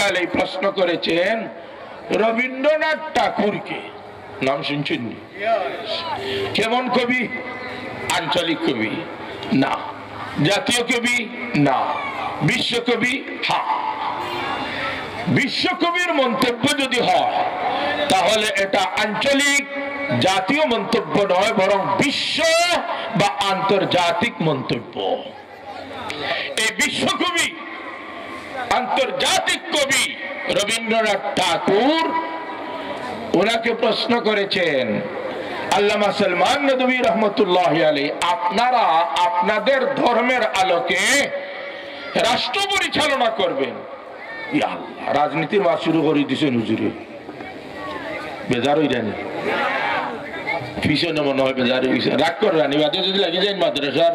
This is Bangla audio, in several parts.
আলাইহি প্রশ্ন করেছেন রবীন্দ্রনাথ ঠাকুরকে নাম শুনছেন কেমন কবি? আঞ্চলিক কবি না, জাতীয় কবি না, বিশ্বকবি। হ্যাঁ, বিশ্বকবির মন্তব্য যদি হয় তাহলে এটা আঞ্চলিক জাতীয় মন্তব্য নয়, বরং বিশ্ব বা আন্তর্জাতিক মন্তব্য। এই বিশ্বকবি আন্তর্জাতিক কবি রবীন্দ্রনাথ ঠাকুর, ওনাকে প্রশ্ন করেছেন আল্লামা সালমান নদভী রহমতুল্লাহ আলাইহি, আপনারা আপনাদের ধর্মের আলোকে রাষ্ট্র পরিচালনা করবেন। রাজনীতির মাস শুরু করে দিচ্ছেন হুজুরে, বেজার হই রানি পিছনে মনে হয় বেজার হয়ে গেছে, রাগ করে রানি বাদে যদি লাগি যায় মাদ্রাসার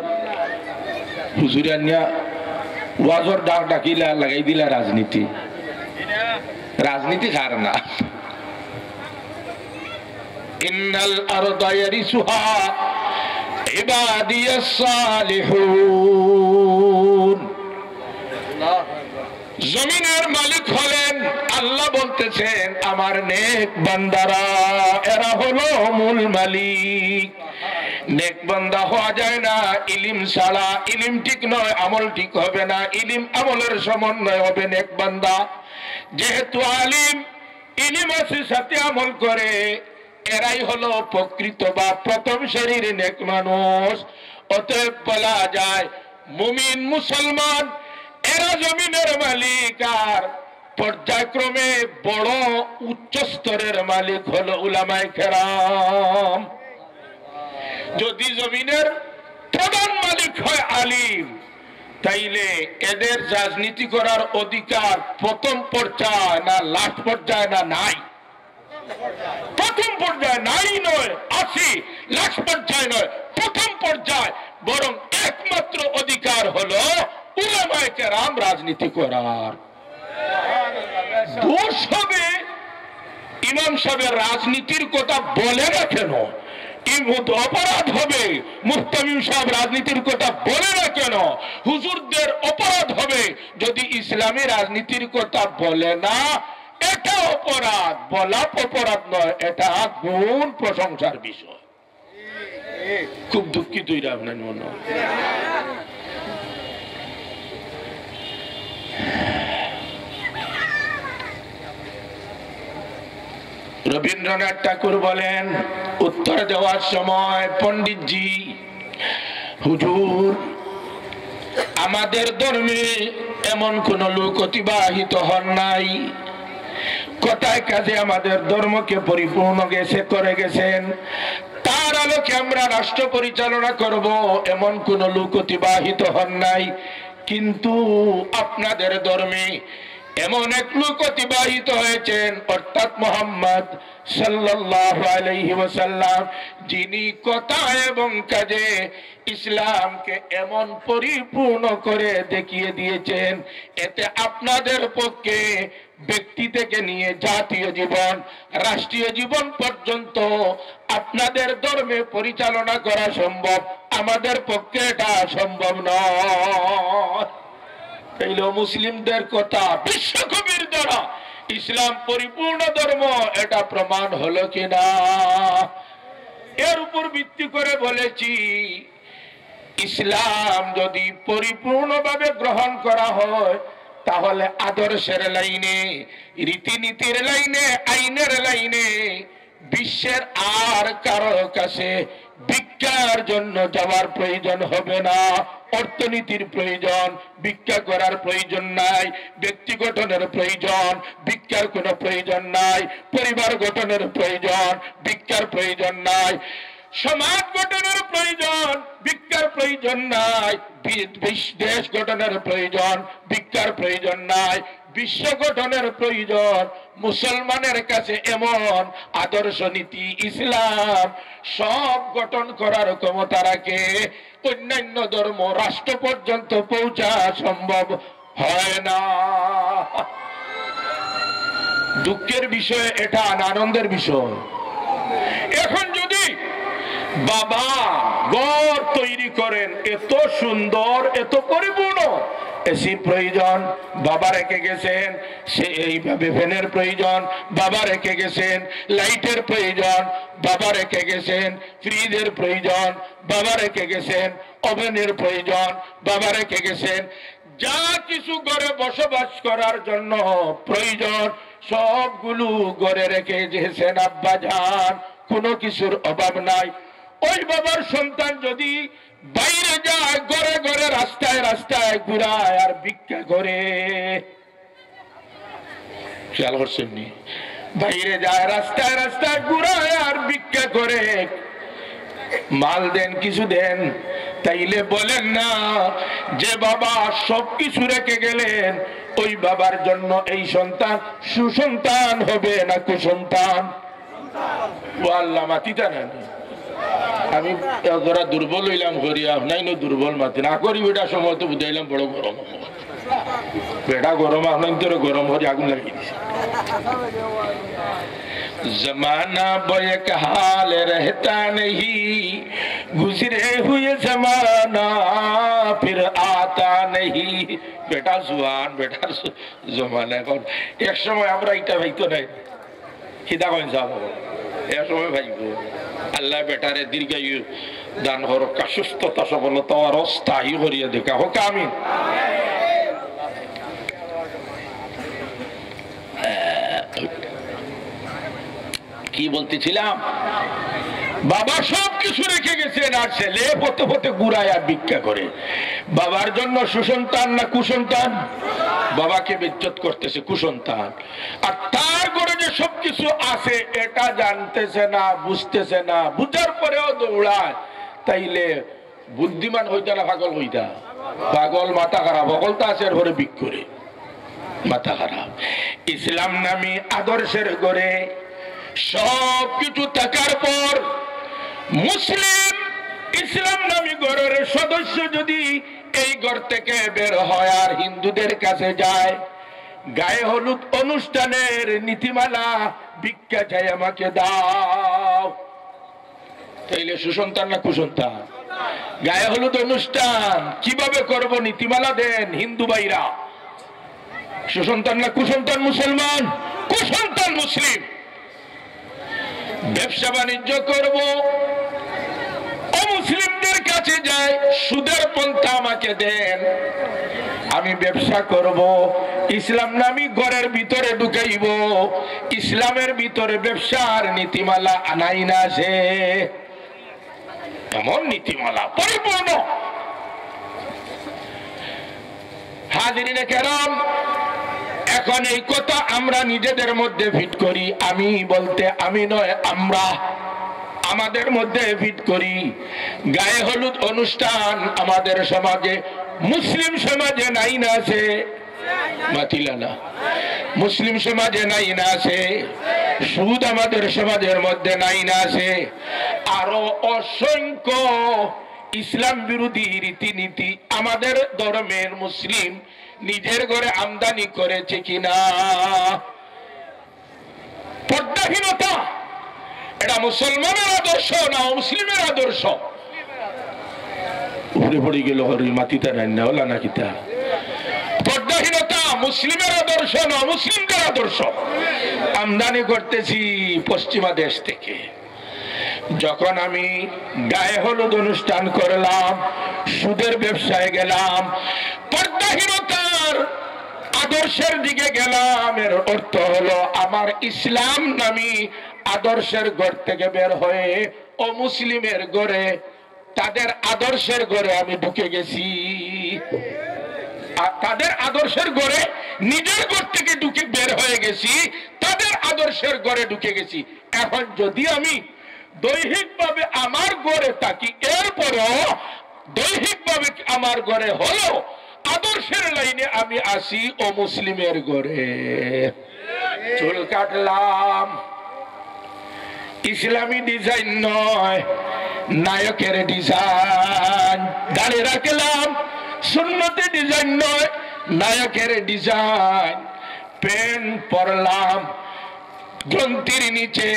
হুজুরে আনিয়া ওয়াজর ডাক ডাকিলা লাগাই দিলা রাজনীতি। রাজনীতি খার না। ইন্নাল আরদা ইয়ারিসুহা ইবাদিয়াস সালিহুন, জমিনের মালিক হলেন আল্লাহ। বলতেছেন আমার নেক বান্দারা, এরা হলো মূল মালিক। নেক বান্দা হওয়া যায় না ইলিম ছাড়া। ইলিম ঠিক নয়, আমল ঠিক হবে না। ইলিম আমলের সমন্বয় হবে নেক বান্দা। যেহেতু আলিম ইলিম আছে সাথে আমল করে, এরাই হলো প্রকৃত বা প্রথম শ্রেণীর নেক মানুষ। অতএব বলা যায় মুমিন মুসলমান এরা জমিনের মালিক, আর পর্যায়ক্রমে বড় উচ্চ স্তরের মালিক হলো উলামায়ে কেরাম। যদি জমিনের প্রধান মালিক হয় আলিম, তাইলে এদের রাজনীতি করার অধিকার প্রথম পর্যায়ে না লাস্ট পর্যায়ে না নাই? প্রথম পর্যায়ে নাই নয়, আছে। লাস্ট পর্যায়ে নয়, প্রথম পর্যায়ে। বরং একমাত্র অধিকার হলো উলামায়ে কেরাম রাজনীতি করার। দোষ হবে ইমাম সাহেবের রাজনীতির কথা বলে না কেন? অপরাধ হবে মুফতামিম সাহেব রাজনীতির কথা বলে না কেন? হুজুরদের অপরাধ হবে যদি ইসলামী রাজনীতির কথা বলে না। এটা অপরাধ, বলা অপরাধ নয়, এটা গুণ প্রশংসার বিষয়। খুব দুঃখিত আপনার মনে হয়। রবীন্দ্রনাথ ঠাকুর বলেন উত্তর দেওয়ার সময়, পণ্ডিতজি হুজুর আমাদের ধর্মে এমন কোন লোক অতিবাহিত হন নাই, কথায় কাজে আমাদের ধর্মকে পরিপূর্ণ করে গেছেন। তার আলোকে আমরা রাষ্ট্র পরিচালনা করব, এমন কোন লোক অতিবাহিত হন নাই। কিন্তু আপনাদের ধর্মে এমন এক লোক অতিবাহিত হয়েছেন, অর্থাৎ মুহাম্মদ সাল্লাল্লাহু আলাইহি ওয়াসাল্লাম, যিনি কথা এবং কাজে ইসলামকে এমন পরিপূর্ণ করে দেখিয়ে দিয়েছেন, এতে আপনাদের পক্ষে ব্যক্তি থেকে নিয়ে জাতীয় জীবন, রাষ্ট্রীয় জীবন পর্যন্ত আপনাদের ধর্মে পরিচালনা করা সম্ভব। আমাদের পক্ষে এটা সম্ভব নয়। এইল মুসলিমদের কথা, বিশ্বকবির দ্বারা ইসলাম পরিপূর্ণ ধর্ম, এটা প্রমাণ হলো কিনা? এর উপর ভিত্তি করে বলেছি ইসলাম যদি পরিপূর্ণভাবে গ্রহণ করা হয়, তাহলে আদর্শের লাইনে, রীতিনীতির লাইনে, আইনের লাইনে বিশ্বের আর কারো কাছে ভিক্ষার জন্য যাওয়ার প্রয়োজন হবে না। অর্থনীতির প্রয়োজন, ভিক্ষা করার প্রয়োজন নাই। ব্যক্তি গঠনের প্রয়োজন, ভিক্ষার কোনো প্রয়োজন নাই। পরিবার গঠনের প্রয়োজন, ভিক্ষার প্রয়োজন নাই। সমাজ গঠনের প্রয়োজন, ভিক্ষার প্রয়োজন নাই। দেশ গঠনের প্রয়োজন, ভিক্ষার প্রয়োজন নাই। বিশ্ব গঠনের প্রয়োজন। মুসলমানের কাছে এমন আদর্শ নীতি ইসলাম সব গঠন করার ক্ষমতা রাখে, অন্যান্য ধর্ম রাষ্ট্র পর্যন্ত পৌঁছা সম্ভব হয় না। দুঃখের বিষয় এটা, আনন্দের বিষয়। এখন যদি বাবা ঘর তৈরি করেন এত সুন্দর, এত পরিপূর্ণ, এসি প্রয়োজন, বাবা রেখে গেছেন। এইভাবে ফ্যানের প্রয়োজন, বাবা রেখে গেছেন। লাইটের প্রয়োজন, বাবা রেখে গেছেন। ফ্রিজের প্রয়োজন, বাবা রেখে গেছেন। ওভেনের প্রয়োজন, বাবা রেখে গেছেন। যা কিছু ঘরে বসবাস করার জন্য প্রয়োজন সবগুলো ঘরে রেখে গেছেন আব্বা জান। কোনো কিছুর অভাব নাই। ওই বাবার সন্তান যদি বাইরে যায়, ঘরে ঘরে রাস্তায় রাস্তায় ঘুরায় আর ভিক্ষা করে, খেয়াল করছেন নি? বাইরে যায় রাস্তায় রাস্তায় ঘুরায় আর ভিক্ষা করে, মাল দেন, কিছু দেন। তাইলে বলেন না যে বাবা সবকিছু রেখে গেলেন, ওই বাবার জন্য এই সন্তান সুসন্তান হবে না কুসন্তান? ও আল্লাহ মাতিতা না, আমি ওরা দুর্বল হইলাম করিয়া নাই নো দুর্বল মাতি না করি। বেটা সময় তো বুঝাইলাম বড় গরম, বেটা গরম আপনার তোর গরম হয়ে আগুন লাগিয়ে দিছে। जमाना बेक हाल रहता नहीं, गुजरे हुए जमाना फिर आता नहीं। बेटा जुआन बेटा जमाना कौन एक समय আমরা এটা ভাইতো নাই, খিদা কইন যাব এক সময় ভাইবো। আল্লাহ বেটারে দীর্ঘায়ু দান করো, সুস্থতা সফলতা আর অস্থায়ী করিয়া দেখা হোক, আমিন। কি বলতেছিলাম? বাবা সব কিছু রেখে গেছেন আর ছেলে পথে পথে ঘুরায় আর ভিক্ষা করে। বাবার জন্য সুসন্তান না কুসন্তান? বাবাকে বেজ্জত করতেছে কুসন্তান। আর তার ঘরে যে সবকিছু আছে এটা জানতেছে না, বুঝতেছে না, বুঝার পরেও দৌড়ায়। তাইলে বুদ্ধিমান হইতা না পাগল হইতা? পাগল, মাথা খারাপ। সকলটা আছে এর ঘরে ভিক করে, মাথা খারাপ। ইসলাম নামী আদর্শের ঘরে সবকিছু থাকার পর মুসলিম ইসলাম নামী ঘরের সদস্য যদি এই ঘর থেকে বের হয় আর হিন্দুদের কাছে যায়, গায়ে হলুদ অনুষ্ঠানের নীতিমালা ভিক্ষা চাই আমাকে দাও, তাইলে সুসন্তান না কুসন্তান? গায়ে হলুদ অনুষ্ঠান কিভাবে করব নীতিমালা দেন হিন্দু ভাইরা। সুসন্তান না কুসন্তান মুসলমান? কুসন্তান মুসলিম। ব্যবসা বাণিজ্য করব, অমুসলিমদের কাছে যাই, সুদের পন্থা আমাকে দেন, আমি ব্যবসা করব। ইসলাম নামী ঘরের ভিতরে ঢুকাইব, ইসলামের ভিতরে ব্যবসার নীতিমালা আনাই না সে। এমন নীতিমালা পরিপূর্ণ। হাজিরিনে কেরাম, এখন এই কথা আমরা নিজেদের মধ্যে ফিট করি। আমি বলতে আমি নয়, আমরা আমাদের মধ্যে ফিট করি। গায়ে হলুদ অনুষ্ঠান আমাদের সমাজে, মুসলিম সমাজে নাই না আছে? মাতিলানা মুসলিম সমাজে নাই না আছে? সুদ আমাদের সমাজের মধ্যে নাই না আছে? আরো অসংখ্য ইসলাম বিরোধী রীতিনীতি আমাদের ধর্মের মুসলিম নিজের ঘরে আমদানি করেছে কিনা? পর্দাহীনতা এটা মুসলমানের আদর্শ না মুসলিমের আদর্শ? উপরে পড়ে গেল হরি মাতিতা রান্না হলা না কিতা? পর্দাহীনতা মুসলিমের আদর্শ না মুসলিমদের আদর্শ? আমদানি করতেছি পশ্চিমা দেশ থেকে। যখন আমি গায়ে হলুদ অনুষ্ঠান করলাম, সুদের ব্যবসায় গেলাম, পর্দাহীনতার আদর্শের দিকে গেলাম, এর অর্থ হলো আমার ইসলাম নামী আদর্শের ঘর থেকে বের হয়ে ও মুসলিমের ঘরে, তাদের আদর্শের ঘরে আমি ঢুকে গেছি। তাদের আদর্শের ঘরে নিজের ঘর থেকে ঢুকে বের হয়ে গেছি, তাদের আদর্শের ঘরে ঢুকে গেছি। এখন যদি আমি দৈহিকভাবে আমার ঘরে থাকি, এরপরও দৈহিকভাবে আমার ঘরে হলো, আদর্শের লাইনে আমি আসি ও মুসলিমের ঘরে। চুল কাটলাম, ইসলামী ডিজাইন নয়, নায়কের ডিজাইন। দাঁড়িয়ে রাখলাম, সুন্নতি ডিজাইন নয়, নায়কের ডিজাইন। প্যান্ট পরলাম, গ্রন্থির নিচে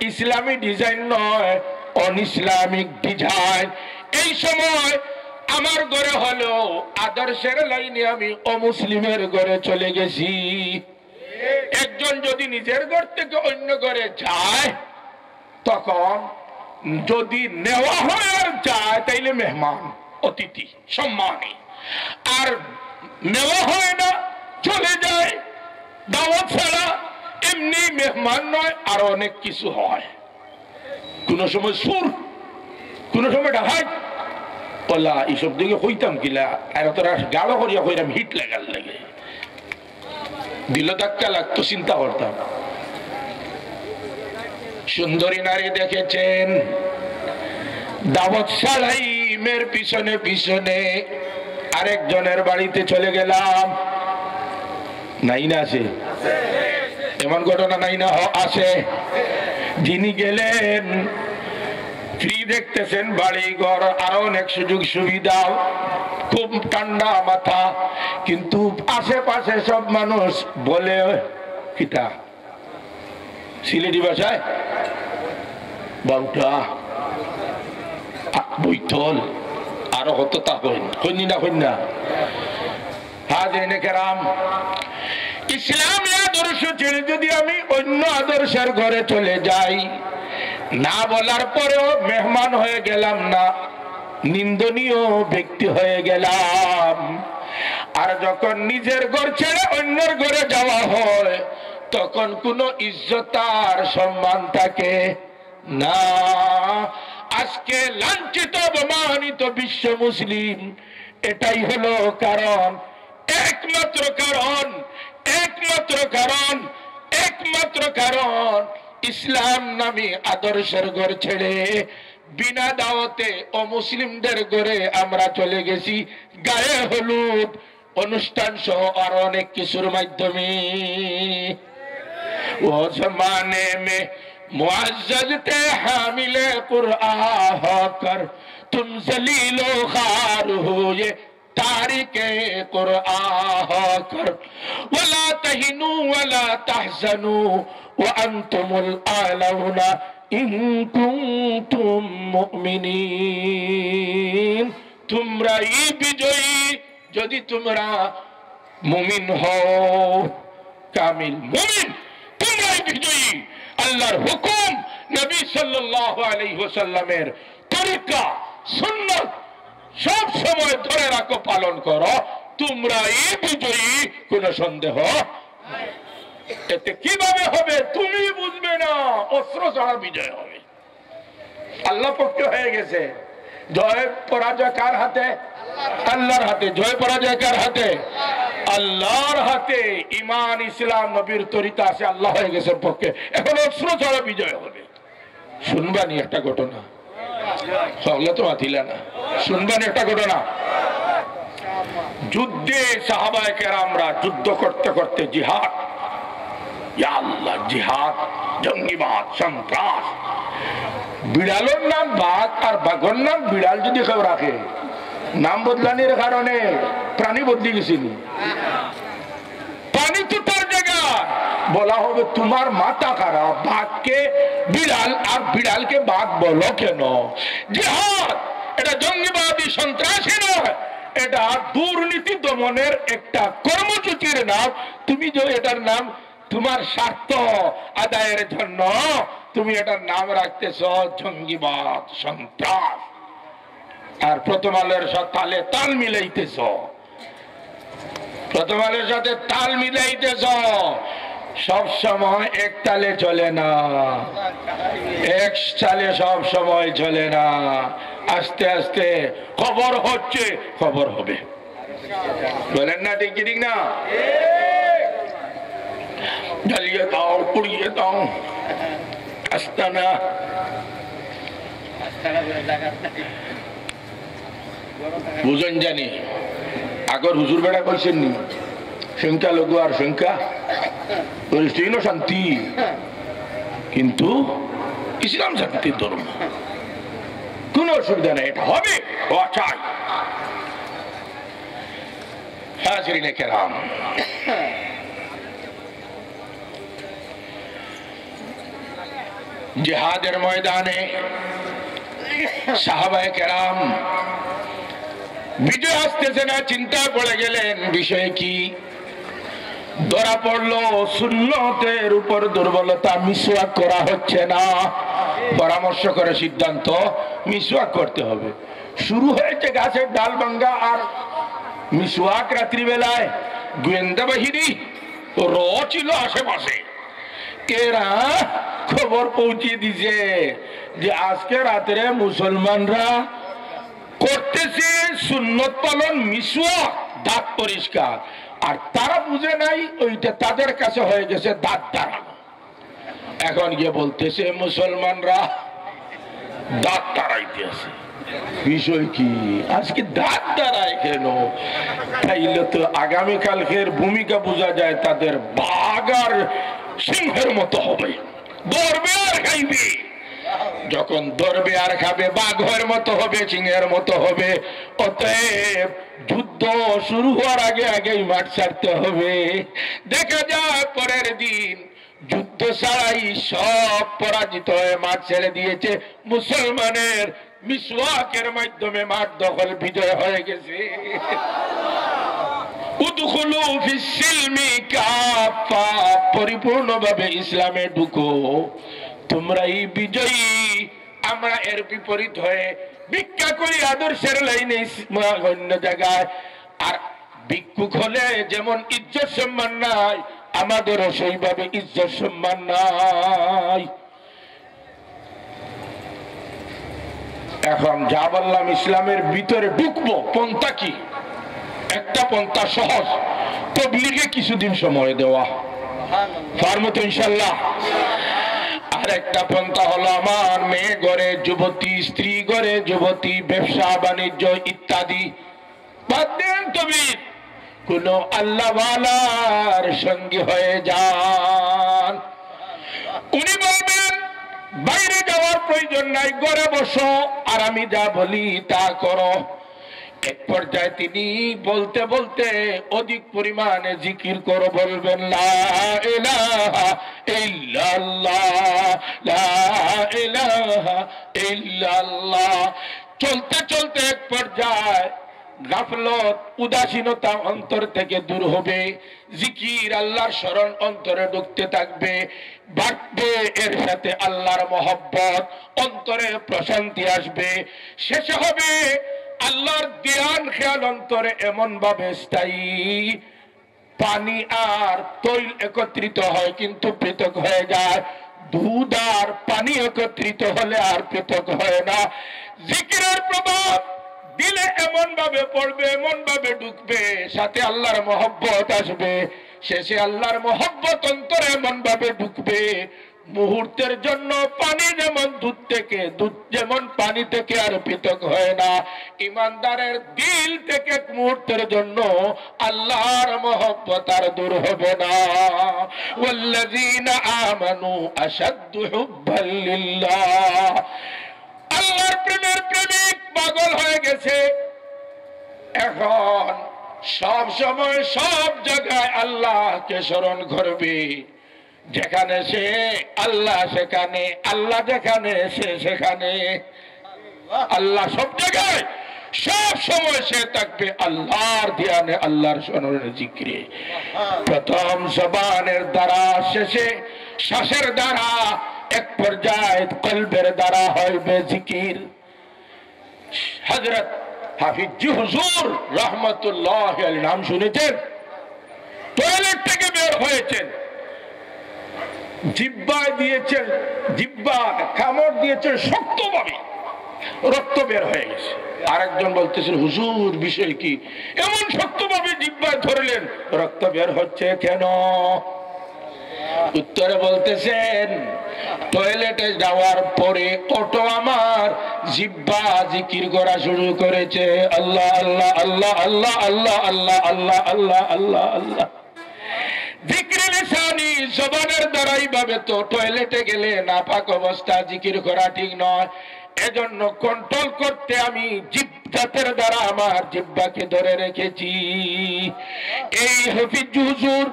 ইসলামী ডিজাইন নয়, অন ইসলামিক ডিজাইন। এই সময় আমার ঘরে হলো আদর্শের লাইনে আমি অমুসলিমের ঘরে চলে গেছি। একজন যদি নিজের ঘর থেকে অন্য ঘরে যায়, তখন যদি নেওয়া হয় আর যায়, তাইলে মেহমান, অতিথি, সম্মানী। আর নেওয়া হয় না, চলে যায়, দাওয়াত ছাড়া, এমনি মেহমান নয়, আরো অনেক কিছু হয়। কোন সময় সুর, কোন সময় ডাকাত, বলা এইসব দিকে হইতাম কিলা, আর তোরা গাঢ় করিয়া হইলাম, হিট লাগার লাগে, দিল ধাক্কা লাগতো, চিন্তা করতাম। সুন্দরী নারী দেখেছেন, দাওয়াত ছাড়াই মেয়ের পিছনে পিছনে আরেকজনের বাড়িতে চলে গেলাম। নাই না আছে? এমন ঘটনা নাই না আছে? যিনি গেলেন, ফ্রি দেখতেছেন, বাড়ি ঘর, আরো অনেক সুযোগ সুবিধা, খুব ঠান্ডা মাথা, কিন্তু আশেপাশে সব মানুষ বলে, কিটা সিলেটি ভাষায় বাউটা, বৈঠল, আরো হতো তা হইনি না, হইন না। হাজিরিনে কেরাম, ইসলামী আদর্শ ছেড়ে যদি আমি অন্য আদর্শের ঘরে চলে যাই, না বলার পরেও মেহমান হয়ে গেলাম না, নিন্দনীয় ব্যক্তি হয়ে গেলাম। আর যখন নিজের ঘর ছেড়ে অন্যের ঘরে যাওয়া হয়, তখন কোনো ইজ্জত আর সম্মান থাকে না। আজকে লাঞ্ছিত অপমানিত বিশ্ব মুসলিম, এটাই হলো কারণ, একমাত্র কারণ, একমাত্র কারণ, একমাত্র কারণ, ইসলাম নামী আদর্শের ঘর ছেড়ে বিনা দাওয়াতে অমুসলিমদের ঘরে আমরা চলে গেছি, গায়ে হলুদ অনুষ্ঠান সহ আর অনেক কিছুর মাধ্যমে। ও জমানে মে মুআজ্জাজ তে হামিলে কুরআন হকর তুম জলীলো খার হুয়ে তারিকে কুরআন হকর ওয়ালা তাহিনু ওয়ালা তাহজানু ওয়া আনতুমুল আলাউনা ইন কুনতুম মুমিনিন। তোমরাই বিজয়ী যদি তোমরা মুমিন হও, কামিল মুমিন, তোমরাই বিজয়ী। আল্লাহর হুকুম, নবী সাল্লাল্লাহু আলাইহি ওয়াসাল্লামের তরিকা, সুন্নাত সব সময় ধরে রাখো, পালন করো, তোমরাই বিজয়ী, কোনো সন্দেহ নাই। এতে কিভাবে হবে তুমি বুঝবে না, অস্ত্র ছাড়া বিজয় হবে। আল্লাহ পক্ষ হয়ে গেছে, জয় পরাজয় কার হাতে? আল্লাহর হাতে। জয় পরাজয় কার হাতে? আল্লাহর হাতে। ঈমান, ইসলাম, নবীর তরিকা আছে, আল্লাহ হয়ে গেছে পক্ষে, এখন অস্ত্র ছাড়া বিজয় হবে। শুনবানি একটা ঘটনা, তো আতিলা না, শুনবানি একটা ঘটনা। যুদ্ধে সাহাবায়ে কেরামরা যুদ্ধ করতে করতে জিহাদ, ইয়া আল্লাহ, জিহাদ, জঙ্গিবাদ, সন্ত্রাস। বিড়ালের নাম বাঘ আর বাঘের নাম বিড়াল যদি কেউ রাখে, নাম বদলানির কারণে প্রাণী বদলি গেছিল। প্রাণী তো তার জায়গা, বলা হবে তোমার মাথা খারাপ, বাঘকে বিড়াল আর বিড়ালকে বাঘ বলো কেন? জিহাদ এটা জঙ্গিবাদী সন্ত্রাসী নয়, এটা দুর্নীতি দমনের একটা কর্মসূচির নাম। তুমি যে এটার নাম তোমার স্বার্থ আদায়ের জন্য তুমি এটার নাম রাখতেছ জঙ্গিবাদ, সন্ত্রাস, আর প্রথম আলোর সাথে তালে তাল মিলাইতেছ, প্রথম আলোর সাথে তাল মিলাইতেছ। সব সময় এক তালে চলে না, এক চালে সব সময় চলে না। আস্তে আস্তে খবর হচ্ছে, খবর হবে, বলেন না? ঠিক ঠিক না? জ্বালিয়ে দাও, পুড়িয়ে দাও, আস্তানা বুঝেন জানি। আগর হুজুর বেড়া কইছেন নি, সংখ্যা লঘু আর সংখ্যা গরিষ্ঠ শান্তি, কিন্তু ইসলাম শান্তির ধর্ম, কোন অসুবিধা নেই, এটা হবে, ও চাই। হাজিরিনে কেরাম, জিহাদের ময়দানে সাহাবায়ে কেরাম বিজয় আসতেছে না, চিন্তা পড়ে গেলেন বিষয় কি? ধরা পড়লো সুন্নতের উপর দুর্বলতা, মিসওয়াক করা হচ্ছে না। পরামর্শ করে সিদ্ধান্ত মিসওয়াক করতে হবে। শুরু হয়েছে গাছের ডাল ভাঙ্গা আর মিসওয়াক রাত্রিবেলায়। গোয়েন্দা বাহিনী র ছিল আশেপাশে, এরা খবর পৌঁছিয়ে দিছে যে আজকে রাত্রে মুসলমানরা করতেছে সুন্নত পালন, মিসওয়াক, দাঁত পরিষ্কার। আর তারা বুঝে নাই ওইটা তাদের কাছে হয়ে গেছে দাঁত দাঁড়ানো। এখন গিয়ে বলতেছে মুসলমানরা দাঁত দাঁড়াইতেছে। বিষয় কি? আজকে দাঁত দাঁড়ায় কেন? তাইলে তো আগামীকালকের ভূমিকা বোঝা যায়, তাদের বাঘ আর সিংহের মতো হবে, ধরবে আর খাইবে। যখন ধরবে আর খাবে, বাঘের মতো হবে, সিংহের মতো হবে। অতএব যুদ্ধ শুরু হওয়ার আগে আগেই মাঠ ছাড়তে হবে। দেখা যায় পরের দিন যুদ্ধ ছাড়াই সব পরাজিত হয়ে মাঠ ছেড়ে দিয়েছে। মুসলমানের মিসওয়াকের মাধ্যমে মাঠ দখল, বিজয় হয়ে গেছে। উদখুলু ফিস সিলমি কাফা, পরিপূর্ণভাবে ইসলামে ঢুকো, তোমরাই বিজয়ী। আমরা এর বিপরীত হয়ে ভিক্ষা করি আদর্শের লাইনে অন্য জায়গায়। আর ভিক্ষুক হলে যেমন ইজ্জত সম্মান নাই, আমাদেরও সেইভাবে ইজ্জত সম্মান নাই। এখন যা বললাম ইসলামের ভিতরে ঢুকবো, পন্থা কি? একটা পন্থা সহজ, তাবলীগে কিছুদিন সময় দেওয়া, পারবো তো ইনশাআল্লাহ। আর একটা পন্থা হলো আমার মেয়ে ঘরে যুবতী, স্ত্রী ঘরে যুবতী, ব্যবসা বাণিজ্য ইত্যাদি বাদ দেন, তবে কোন আল্লাহওয়ালার সঙ্গী হয়ে যান। উনি বলবেন বাইরে যাওয়ার প্রয়োজন নাই, ঘরে বসো আর আমি যা বলি তা করো। এক পর্যায়ে তিনি বলতে বলতে অধিক পরিমাণে জিকির করো, বলবেন লা ইলাহা ইল্লাল্লাহ, লা ইলাহা ইল্লাল্লাহ। চলতে চলতে এক পর্যায়ে গাফলত, উদাসীনতা অন্তর থেকে দূর হবে, জিকির আল্লাহর স্মরণ অন্তরে ঢুকতে থাকবে, বাড়বে এর সাথে আল্লাহর মহব্বত, অন্তরে প্রশান্তি আসবে। শেষে হবে আল্লাহর ধ্যান খেয়াল অন্তরে এমন ভাবে স্থায়ী, পানি আর তৈল একত্রিত হয় কিন্তু পৃথক হয়ে যায়। দুধ আর পানি একত্রিত হলে আর পৃথক হয় না। জিকিরের প্রভাব দিলে এমন ভাবে পড়বে, এমন ভাবে ঢুকবে, সাথে আল্লাহর মহব্বত আসবে। শেষে আল্লাহর মহব্বত অন্তরে এমন ভাবে ঢুকবে, মুহূর্তের জন্য পানি যেমন দুধ থেকে, দুধ যেমন পানি থেকে আর পৃথক হয় না, ইমানদারের দিল থেকে এক মুহূর্তের জন্য আল্লাহর মহব্বত আর দূর হবে না। ওয়াল্লাযীনা আমানু আশাদ্দু হুব্বাল লিল্লাহ, আল্লাহর প্রেমের প্রেমিক পাগল হয়ে গেছে। এখন সব সময় সব জায়গায় আল্লাহকে স্মরণ করবে। যেখানে সে আল্লাহ সেখানে, আল্লাহ যেখানে সে সেখানে। আল্লাহ সব জায়গায়, সব সময় সে থাকবে আল্লাহর ধ্যানে, আল্লাহর স্মরণে, জিকিরে। প্রথম জবানের দ্বারা, শেষে শ্বাসের দ্বারা, এক পর্যায়ে কলবের দ্বারা হইবে জিকির। হযরত হাফিজ জি হুজুর রাহমাতুল্লাহ আলাইহি নাম শুনেছেন? টয়লেট থেকে বের হয়েছেন, জিহ্বায় দিয়েছেন, জিহ্বা কামড় দিয়েছেন শক্তভাবে, রক্ত বের হয়ে গেছে। আরেকজন বলতেছেন হুজুর বিষয় কি? এমন শক্তভাবে জিহ্বায় ধরলেন, রক্ত বের হচ্ছে কেন? উত্তরে বলতেছেন টয়লেটে যাওয়ার পরে অটো আমার জিহ্বা জিকির করা শুরু করেছে, আল্লাহ আল্লাহ আল্লাহ আল্লাহ আল্লাহ আল্লাহ আল্লাহ আল্লাহ আল্লাহ আল্লাহ। জিকির লিসানি জবানের দ্বারাই ভাবে, তো টয়লেটে গেলে নাপাক অবস্থা জিকির করা ঠিক নয়। এজন্য কন্ট্রোল করতে আমি জিহ্বার দ্বারা আমার জিহ্বাকে ধরে রেখেছি। এই হাফিজ হুজুর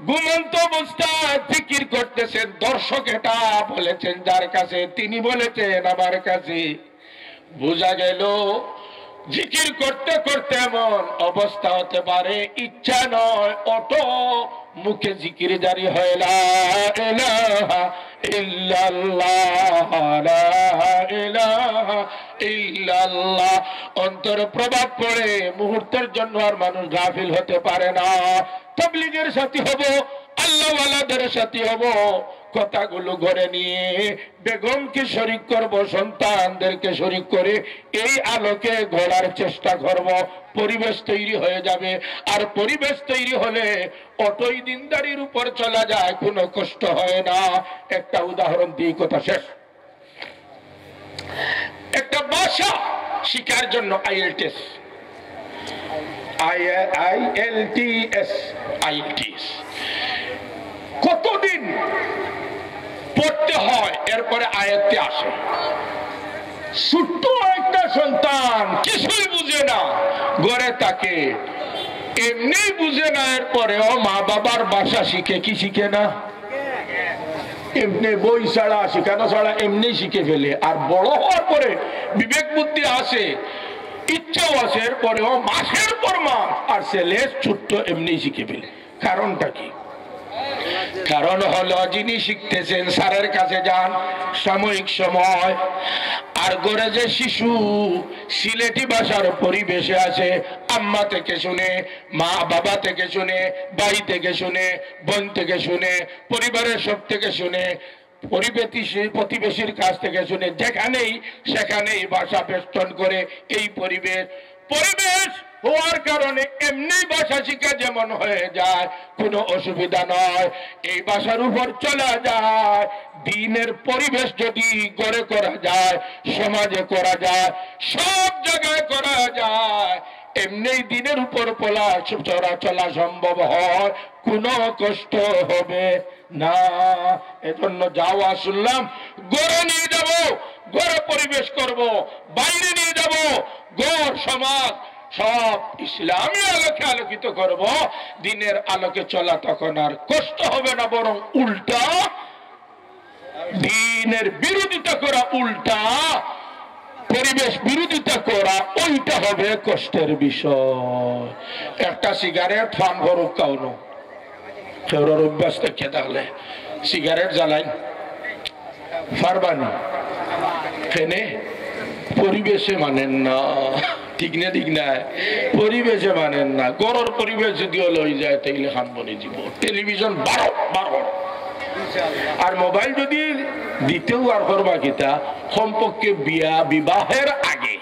ঘুমন্ত অবস্থায় জিকির করতেছেন, দর্শক এটা বলেছেন যার কাছে, তিনি বলেছেন আমার কাছে। বোঝা গেল জিকির করতে করতে এমন অবস্থা হতে পারে ইচ্ছা নয় অটো মুখে জিকির জারি হয় লা ইলাহা ইল্লাল্লাহ লা ইলাহা ইল্লাল্লাহ। অন্তরে প্রভাব পড়ে মুহূর্তের জন্য আর মানুষ গাফিল হতে পারে না। তাবলীগের সাথী হব, আল্লাহওয়ালাদের সাথী হব, কথাগুলো ঘরে নিয়ে বেগমকে শরীক করব, সন্তানদেরকে শরীক করে এই আলোকে গড়ার চেষ্টা করব। পরিবেশ তৈরি হয়ে যাবে। আর পরিবেশ তৈরি হলে অটোই দিনদারির উপর চলা যায়, কোনো কষ্ট হয় না। একটা উদাহরণ দিয়ে কথা শেষ। একটা ভাষা শিখার জন্য আইএলটিএস কতদিন পড়তে হয়, এরপরে আয়াতে আসে। ছোট্ট একটা সন্তান কিছুই বুঝে না, ঘরে থাকে, এমনি বুঝে না, এরপরেও মা বাবার ভাষা শিখে কি শিখে না, এমনি বই ছাড়া শিখানো ছাড়া এমনি শিখে ফেলে। আর বড় হওয়ার পরে বিবেক বুদ্ধি আসে, ইচ্ছাও আছে, এরপরেও মাসের পর মাস আর ছেলে ছোট্ট এমনি শিখে ফেলে। কারণটা কি? কারণ হলো যিনি শিখতেছেন স্যারের কাছে যান সাময়িক সময়, আর ঘরে যে শিশু সিলেটি ভাষার পরিবেশে আছে, আম্মা থেকে শুনে, মা বাবা থেকে শুনে, ভাই থেকে শুনে, বোন থেকে শুনে, পরিবারের সব থেকে শুনে, প্রতিবেশীর কাছ থেকে শুনে, যেখানেই সেখানেই ভাষা বেষ্টন করে। এই পরিবেশ হওয়ার কারণে এমনি ভাষা শিখা যেমন হয়ে যায়, কোনো অসুবিধা নয়। এই ভাষার উপর চলা যায়। দিনের পরিবেশ যদি গড়ে করা যায়, সমাজে করা যায়, সব জায়গায় করা যায়, এমনি দিনের উপর চলা সম্ভব হয়, কোনো কষ্ট হবে না। এজন্য যাওয়া শুনলাম, গড়ে নিয়ে যাব, গড়ে পরিবেশ করব, বাইরে নিয়ে যাব, গড় সমাজ সব ইসলামী আলোকে আলোকিত করব। দিনের আলোকে চলা তখন আর কষ্ট হবে না, বরং উল্টা দিনের বিরোধিতা করা, উল্টা পরিবেশ বিরোধিতা করা, ওইটা হবে কষ্টের বিষয়। একটা সিগারেট ফান করুক কাউনো, কেউর অভ্যাস থেকে থাকলে সিগারেট জ্বালাই পারবানি, ফেনে পরিবেশে মানেন না, ঠিক না? ঠিক না, পরিবেশে মানেন না। গড়ের পরিবেশ যদিও লই যায় তাইলে খানবনি দিব। টেলিভিশন 12 আর মোবাইল যদি দিতেও আর করবা কিতা, সম্পর্কে বিবাহের আগে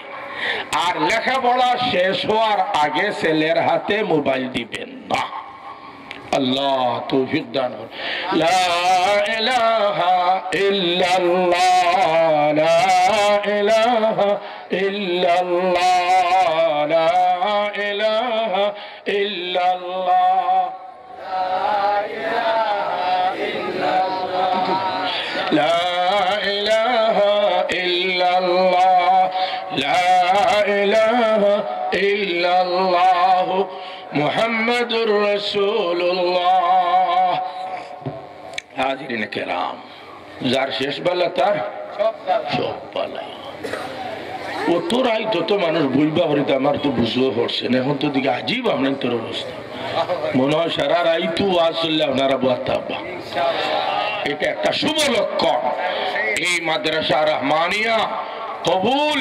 আর লেখাপড়া শেষ হওয়ার আগে ছেলের হাতে মোবাইল দিবেন না। আল্লাহ তৌফিক দান করুন। লা ইলাহা ইল্লাল্লাহ লা ইলাহা ইল্লাল্লাহ লা ইলাহা ইল্লাল্লাহ লা ইলাহা ইল্লাল্লাহ লা ইলাহা ইল্লাল্লাহ মুহাম্মাদুর রাসূলুল্লাহ। হাজিরিন কেরাম, যার শেষ বেলা তার সব বেলা। ও তোর আই তত মানুষ বুঝবা হরিতে আমার তো বুঝবো পড়ছে না। এখন তো দিকে আজীব আপনার তোর অবস্থা, মনে হয় সারা রাই তু আসলে আপনারা বার্তাবা। এটা একটা শুভ লক্ষণ। এই মাদ্রাসা রহমানিয়া কবুল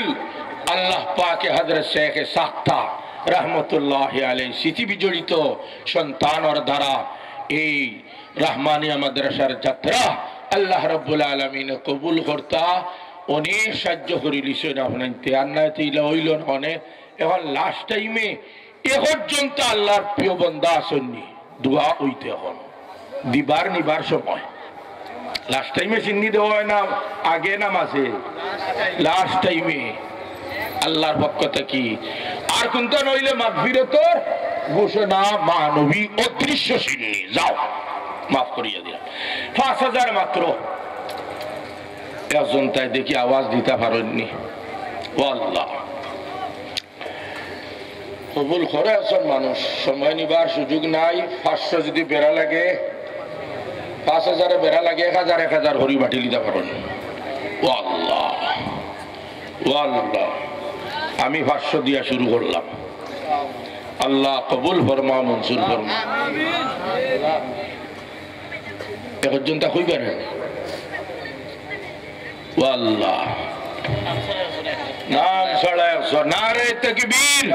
আল্লাহ পাকে হযরত শেখ সাক্তা রহমতুল্লাহ আলাইহি স্মৃতি বিজড়িত সন্তানর দ্বারা এই রহমানিয়া মাদ্রাসার যাত্রা আল্লাহ রাব্বুল আলামিন কবুল করতা অনেক সাহায্য করে লিছেন। আপনাইতে আন্নাইতে ইলা হইল না। এখন লাস্ট টাইমে এ পর্যন্ত আল্লাহর প্রিয় বান্দা আসেননি, দোয়া হইতে হন দিবার নিবার সময়। লাস্ট টাইমে চিন্নি দেওয়া হয় না, আগে নামাজে লাস্ট টাইমে আল্লাহর পক্ষ থেকে। আর কোনটা নইলে মাগফিরাতের ঘোষণা মানবী অদৃশ্য চিন্নি, যাও মাফ করিয়া দিলাম। 5000 মাত্র। একজন তাই দেখি আওয়াজ দিতে পারেননি। আল্লাহ কবুল করে। একজন মানুষ সময় নিবার সুযোগ নাই। 500 যদি বেড়া লাগে, 5000 বেড়া লাগে, 1000 হরি বাটি দিতে পারেন। ও আল্লাহ, ও আল্লাহ, আমি ভাষ্য দিয়া শুরু করলাম। আল্লাহ কবুল ফরমা, মনসুর ফরমা। একজন তা কইবেন আল্লাহ নাম ছাড়া 100 নারে তাকবীর।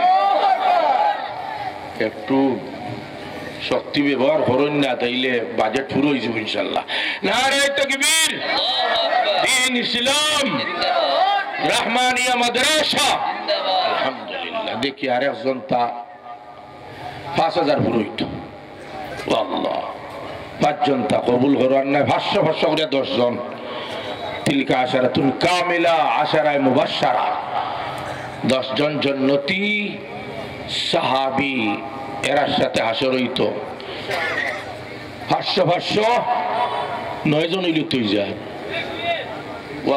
একটু শক্তি ব্যবহার করুন না, তাইলে বাজেট পুরো হয়ে যাবে ইনশাল্লাহ। নারে তাকবীর। দ্বীন ইসলাম রহমানিয়া মাদ্রাসা আলহামদুলিল্লাহ। দেখি আর একজন তা 5000 পুরোহিত আল্লাহ 5 জন তা কবুল করার নাই। ভাষ্য করে 10 জন। তিলকা আশারাতুন কামিলা, আশারায়ে মুবাশশারা। 10 জন জান্নাতি সাহাবী, এর সাথে হাসর হইত। ভাষ্য 9 জন হইল তুই যা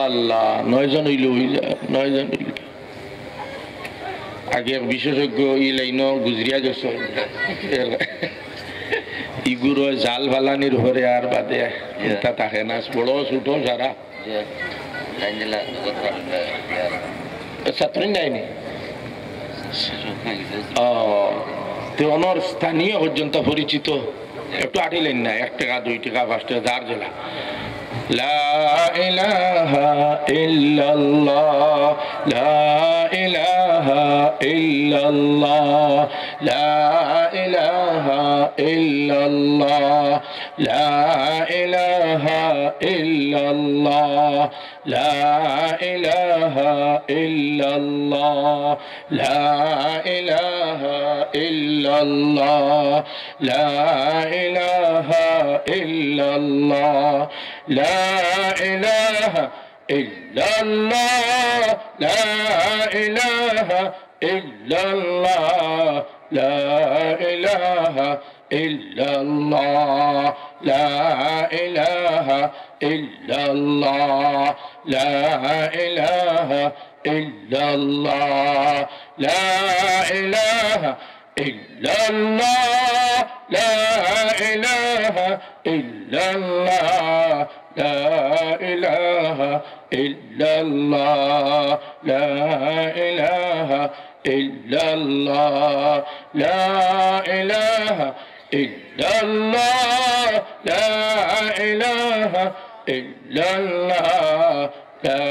আল্লাহ, 9 জন হইল হয়ে যায়, 9 জন হইল। আগে বিশেষজ্ঞ ই লাইন গুজরিয়া গেছে, ইগুলো জাল ফালানির উপরে আর বাদে এটা থাকে না, বড় ছোট সারা ছাত্রী নাইনি। অনর স্থানীয় পর্যন্ত পরিচিত, একটু আটিলেন না, 1 টাকা 2 টাকা 5 টাকা যার জেলা। লা ইলাহা ইল্লাল্লাহ, লা ইলাহা ইল্লাল্লাহ, লা ইলাহা ইল্লাল্লাহ, লা ইলাহা ইল্লাল্লাহ, লা ইলাহা ইল্লাল্লাহ, লা ইলাহা ইল্লাল্লাহ, লা ইলাহা ইল্লাল্লাহ, লা ইলাহা ইল্লাল্লাহ, লা ইলাহা ইল্লাল্লাহ, লা ইলাহা ইল্লাল্লাহ, লা ইলাহা ইল্লাল্লাহ, লা ইলাহা ইল্লাল্লাহ, লা ইলাহা ইল্লাল্লাহ, লা ইলাহা ইল্লাল্লাহ, লা ইলাহা ইল্লাল্লাহ, লা ইলাহা ইল্লাল্লাহ, লা ইলাহা ইল্লাল্লাহ, লা ইলাহা ইল্লাল্লাহ, লা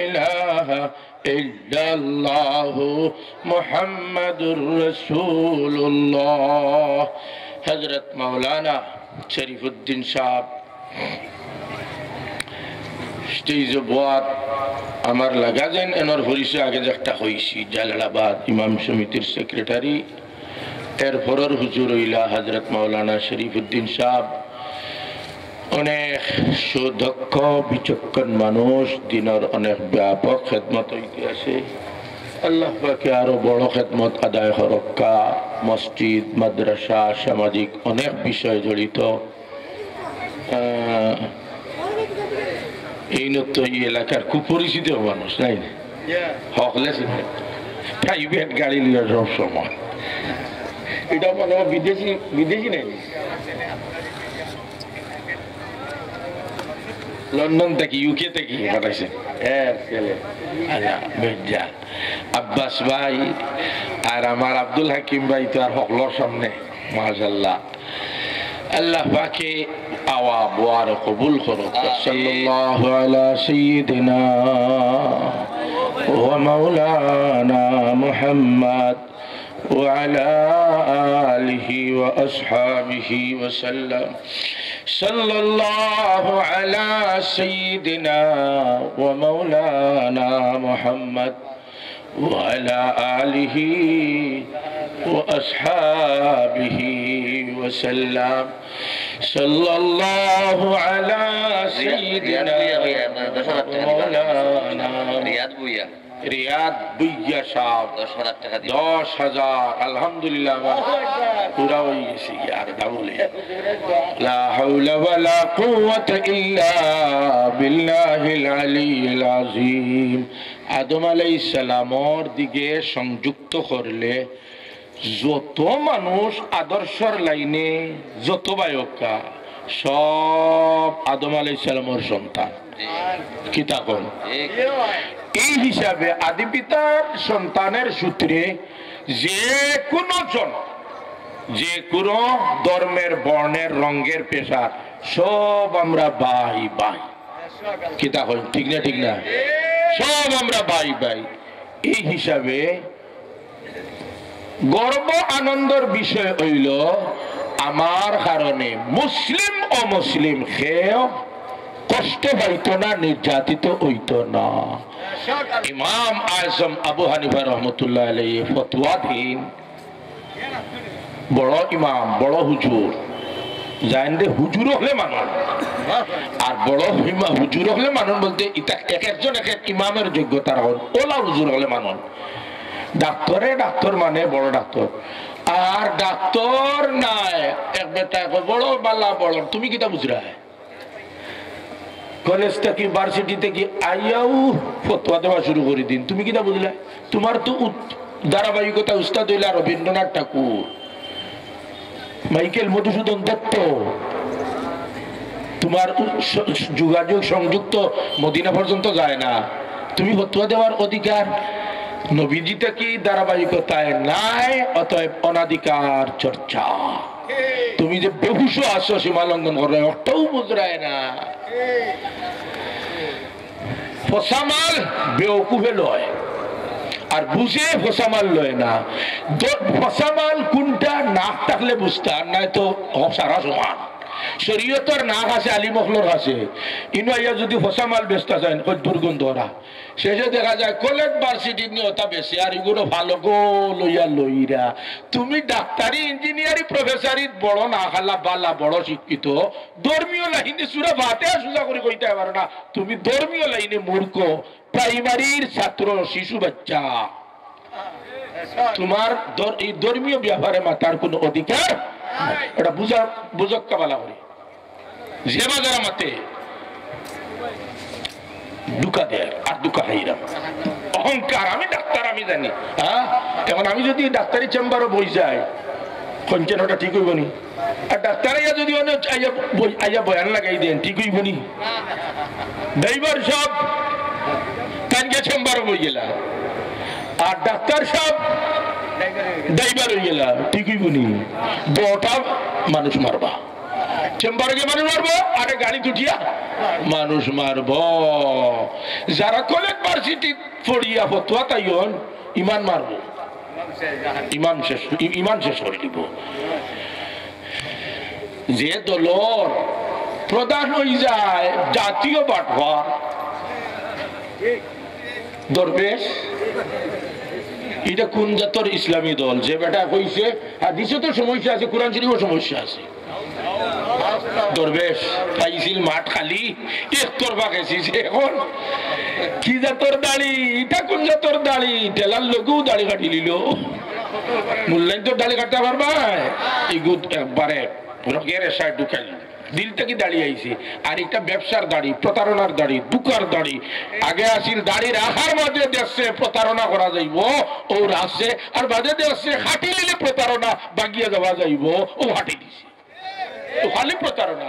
ইলাহা ইল্লাল্লাহ মুহাম্মাদুর রাসূলুল্লাহ। হযরত মাওলানা শরীফউদ্দিন সাহেব স্টেজ বোয়াত আমার লাগাছেন। এনার পরিচয় আগে একটা হয়েছি, জালালাবাদ ইমাম সমিতির সেক্রেটারি। এরপরের হুজুর হইলা হযরত মাওলানা শরীফউদ্দিন সাহেব। অনেক সুদক্ষ বিচক্ষণ মানুষ, দিনের অনেক ব্যাপক খেদমত হইতে আছে। আল্লাহ পাকে আরো বড় খেদমত আদায় হরক্কা। মসজিদ, মাদ্রাসা, সামাজিক অনেক বিষয় জড়িত। এই তো এই এলাকার খুব পরিচিত মানুষ নাই হকলে প্রাইভেট গাড়ি লিয়ে সব সময়। এটা মনে হয় বিদেশি নাই, লন্ডন থেকে ইউকে থেকে পাঠাইছে। আব্বাস ভাই আর আমার আব্দুল হাকিম ভাই তো আর হকলর সামনে মাশাআল্লাহ। আল্লাহ পাকে আওয়া বোয়ার কবুল করুক। সাল্লাল্লাহু আলা সাইয়্যিদিনা ওয়া মাওলানা মুহাম্মদ ওয়া আলা আলিহি ওয়া আসহাবিহি ওয়া সাল্লাম। সাল্লাল্লাহু আলা সাইয়্যিদিনা ওয়া মাওলানা মুহাম্মদ ওয়া আলা আলিহি وأصحابه وسلم. صلى الله على سيدنا مولانا রিয়াদ বুইয়া সাহেব 10,000 আলহামদুলিল্লাহ পুরা হয়ে গেছে। আর দাবলে লা হাওলা ওয়ালা কুওয়াতা ইল্লা বিল্লাহিল আলিয়্যিল আযীম। আদম আলাইহিস সালামর দিকে সংযুক্ত করলে যত মানুষ আদর্শর লাইনে যত বায়কা সব আদম আলাইহিস সালামের সন্তান। কি তা কোন এই হিসাবে আদি পিতার সন্তানের সূত্রে যে কোনো জন, যে কোনো ধর্মের, বর্ণের, রঙের, পেশার সব আমরা ভাই ভাই। কিতা হয় ঠিক না? ঠিক না? সব আমরা ভাই ভাই। এই হিসাবে গর্ব আনন্দের বিষয় হইল আমার কারণে মুসলিম অমুসলিম খেয়েও কষ্ট হইত না, নির্যাতিত হইত না। ইমাম আজম আবু হানিফা রহমতুল্লাহ আলাইহি ফতোয়া দিন, বড় ইমাম, বড় হুজুর, জানেন হুজুর হলে মানুষ, আর বড় হুজুর হলে মানুষ বলতে এক একজন এক এক ইমামের যোগ্যতার হন। ওলা হুজুর হলে মানুষ। ডাক্তারে ডাক্তার মানে বড় ডাক্তার, আর ডাক্তার নাই এক বেটা বড় বালা বড়। তুমি কিতা বুঝরা কলেজ থেকে ইউনিভার্সিটি থেকে আইয়াও ফতোয়া দেওয়া শুরু করে দিন, তুমি কিতা বুঝলা? তোমার তো ধারাবাহিকতা উস্তাদ হইলা রবীন্দ্রনাথ ঠাকুর, মাইকেল মধুসূদন দত্ত, তোমার যোগাযোগ সংযুক্ত মদিনা পর্যন্ত যায় না। তুমি ফতোয়া দেওয়ার অধিকার নবীজি থেকে ধারাবাহিকতায় নাই, অতএব অনাধিকার চর্চা। তুমি যে বেহুশ আছো সীমা লঙ্ঘন করে অর্থও বুঝরায় না। ফসামাল বেওকুফে লয়, আর বুঝে ফসামাল লয় না। ফসামাল কোনটা নাক থাকলে বুঝতে, আর নাই তো সারা সমান। শরীয়তের নাক আছে, আলী মখলর আছে, ইনো আইয়া যদি ফসামাল বেচতে যায় দুর্গন্ধ ওরা, শেষে দেখা যায় কলেজ ভার্সিটি নিয়ে ওটা বেশি, আর এগুলো ভালো গো লইয়া লইরা। তুমি ডাক্তারি, ইঞ্জিনিয়ারি, প্রফেসরি বড় না খালা বালা বড় শিক্ষিত, ধর্মীয় লাইনে সুরা ভাতে সোজা করে কইতে পারো না। তুমি ধর্মীয় লাইনে মূর্খ, প্রাইমারির ছাত্র, শিশু বাচ্চা। তোমার এই ধর্মীয় ব্যাপারে মাতার কোন অধিকার, এটা বুঝক কাবালা করে যে বাজারা মাতে দুকা দেয় আর দুকা খাইরাম। অহংকার, আমি ডাক্তার, আমি জানি। হ্যাঁ, এখন আমি যদি ডাক্তারি চেম্বারও বই যাই, কঞ্চেন ওটা ঠিক হইব নি? আর ডাক্তার আইয়া যদি আইয়া বয়ান লাগাই দেন, ঠিক হইব নি? ড্রাইভার সব কানকে চেম্বারও বই গেলা, আর ডাক্তার সব ড্রাইভার হয়ে গেলা, ঠিক হইব নি? বটা মানুষ মারবা, চেম্বারে গিয়ে মানুষ মারবো, আরে গাড়ি তুটিয়া মানুষ মারব। যারা কলেজ ভার্সিটি পড়িয়া ফতোয়া তাইন ইমান মারবো, ইমান শেষ করে দিব। যে দলর প্রধান হয়ে যায় জাতীয় বাটঘর দরবেশ, এটা কোন জাতর ইসলামী দল? যে বেটা কইছে হাদিসে তো সমস্যা আছে, কোরআন শরীফেও সমস্যা আছে। দরবেশ পাইছিল মাঠ খালি, একতরফা গেছিস। এখন কি জাতর দাড়ি, এটা কোন জাতর দাড়ি? টেলার লোকেও দাড়ি কাটি নিল, মূল্যায়ন তো দাড়ি কাটতে পারবা, এগুলো একবারে রকের এসায় ঢুকাইল, দিল থেকে দাঁড়িয়ে আইছে। আর এটা ব্যবসার দাড়ি, প্রতারণার দাড়ি, দুকার দাড়ি। আগে আসিল দাড়ি রাখার মাঝে দেশে প্রতারণা করা যাইব, ও রাখছে, আর বাজে দেশে হাঁটি নিলে প্রতারণা বাগিয়ে যাওয়া যাইব, ও হাঁটি দিছে, খালি প্রতারণা।